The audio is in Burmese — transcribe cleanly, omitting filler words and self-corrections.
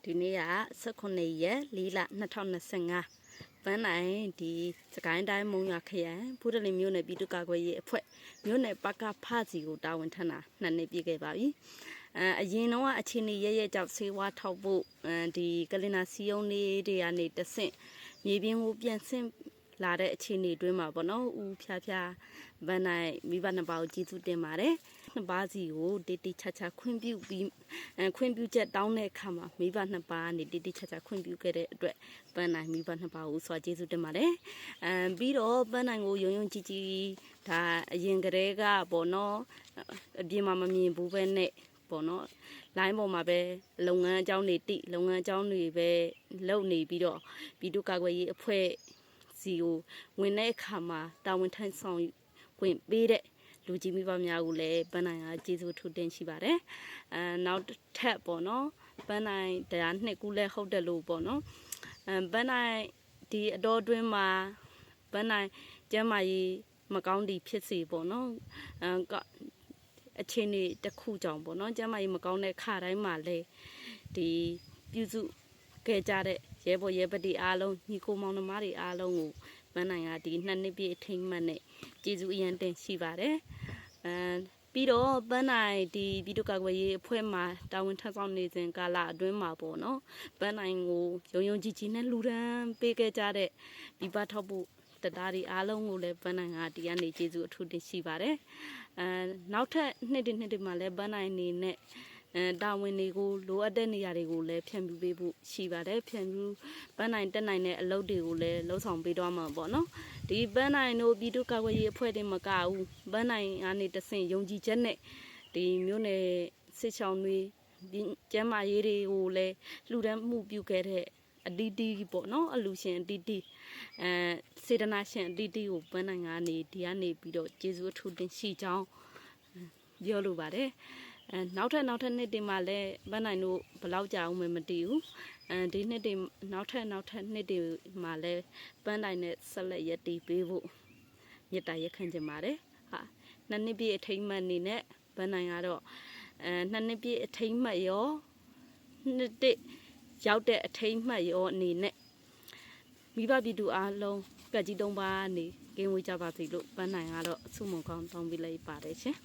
ဒီနေ့က19ရက်4လ2025ပန်းနိုင်ဒီစကိုင်းတိုင်းမုံရွာခရိုင်ဖူးတလင်မြို့နယ်ပြည်သူ့ကာကွယ်ရေးအဖွဲ့မြို့နယ်ပကဖစီကိုတာဝန်ထမ်းတာ2နှစ်ပြည့်ခဲ့ပါပြီအရင်တော့အခြေအနေရဲကြောင့်ဆေးဝါးထောက်ဖို့ဒီကလင်နာစီယုံလေးတွေကနေတဆင့်မြေပြင်ကိုပြန်ဆင့်လာတဲ့အခြေအနေတွင်းမှာပေါ့နော်ဦးဖျားဗန်းနိုင်မိဘနှစ်ပါးကိုကျေးဇူးတင်ပါတယ်နှစ်ပါးစီကိုတေးတေးချာချာခွင့်ပြုပြီးခွင့်ပြုချက်တောင်းတဲ့အခါမှာမိဘနှစ်ပါးကနေတေးတေးချာချာခွင့်ပြုခဲ့တဲ့အတွက်ဗန်းနိုင်မိဘနှစ်ပါးကိုစွာကျေးဇူးတင်ပါတယ်ပြီးတော့ဗန်းနိုင်ကိုယုံကြည်ကြည်ဒါအရင်ကတည်းကပေါ့နော်အပြင်မှာမမြင်ဘူးပဲနဲ့ပေါ့နော်လိုင်းပေါ်မှာပဲလုပ်ငန်းအကြောင်းတွေတိလုပ်ငန်းအကြောင်းတွေပဲလုပ်နေပြီးတော့ပြည်သူ့ကာကွယ်ရေးအဖွဲ့စီကိုဝင်တဲ့အခါမှာတာဝန်ထမ်းဆောင်ခွင့်ပေးတဲ့လူကြီးမိဘများကိုလည်းပန်းနိုင်ကကျေးဇူးထူးတင်ရှိပါတယ်နောက်ထပ်ပေါ့နော်ပန်းနိုင်တရားနှစ်ခုလည်းဟုတ်တယ်လို့ပေါ့နော်ပန်းနိုင်ဒီအတော်တွင်းမှာပန်းနိုင်ကျမ်းမာရေးမကောင်းသည့်ဖြစ်စေပေါ့နော်အခြေအနေတစ်ခုကြောင့်ပေါ့နော်ကျမ်းမာရေးမကောင်းတဲ့ခါတိုင်းမှာလေဒီပြုစုခဲ့ကြတဲ့ရဲဘော်ရဲဘက်တွေအားလုံးညီကိုမောင်နှမတွေအားလုံးကိုပန်းနိုင်ကဒီ2နှစ်ပြည့်အထိမ်းအမှတ်နဲ့ကျေးဇူးအရင်တင်ရှိပါတယ်ပြီးတော့ပန်းနိုင်ဒီပြည်သူ့ကာကွယ်ရေးအဖွဲ့မှာတာဝန်ထမ်းဆောင်နေစဉ်ကာလအတွင်းမှာပေါ့နော်ပန်းနိုင်ကိုယုံကြည်ကြည်နဲ့လူဒန်းပေးခဲ့ကြတဲ့ဒီဘထောက်ဖို့တရားတွေအားလုံးကိုလည်းပန်းနိုင်ကဒီကနေကျေးဇူးအထူးတင်ရှိပါတယ်နောက်ထပ်နှစ်တွေမှာလည်းပန်းနိုင်နေနဲ့တာဝန်တွေကိုလိုအပ်တဲ့နေရာတွေကိုလည်းဖြန့်ဖြူးပေးဖို့ရှိပါတယ်ဖြန့်ဖြူးပန်းနိုင်တက်နိုင်တဲ့အလုပ်တွေကိုလည်းလှုပ်ဆောင်ပေးတော့မှာပေါ့နော်ဒီပန်းနိုင်တို့ပြည်သူ့ကာကွယ်ရေးအဖွဲ့တွေမကဘူးပန်းနိုင်ကနေတဆင့်ယုံကြည်ချက်နဲ့ဒီမျိုးနယ်စစ်ချောင်းတွေကျမ်းမာရေးတွေကိုလည်းလှူဒန်းမှုပြုခဲ့တဲ့အတီးတီးပေါ့နော်အလူရှင်အတီးတီးစေတနာရှင်အတီးတီးကိုပန်းနိုင်ကနေဒီကနေပြီးတော့ကျေးဇူးအထူးတင်ရှိကြောင်းပြောလိုပါတယ်နောက်ထပ်နှစ်တွေမှာလည်းပန်းနိုင်တို့ဘယ်လောက်ကြာအောင်မသိဘူးဒီနှစ်တွေနောက်ထပ်နှစ်တွေမှာလည်းပန်းနိုင်နဲ့ဆက်လက်ရည်တည်ပေးဖို့မေတ္တာရက်ခံချင်ပါတယ်ဟာ2နှစ်ပြည့်အထိမ်းအမှတ်အနေနဲ့ပန်းနိုင်ကတော့2နှစ်ပြည့်အထိမ်းအမှတ်ရောနှစ်တစ်ရောက်တဲ့အထိမ်းအမှတ်ရောအနေနဲ့မိဘပြည်သူအားလုံးကကြီးတုံးပါနေကင်းဝေးကြပါစေလို့ပန်းနိုင်ကတော့ဆုမွန်ကောင်းတောင်းပေးလိုက်ပါတယ်ရှင်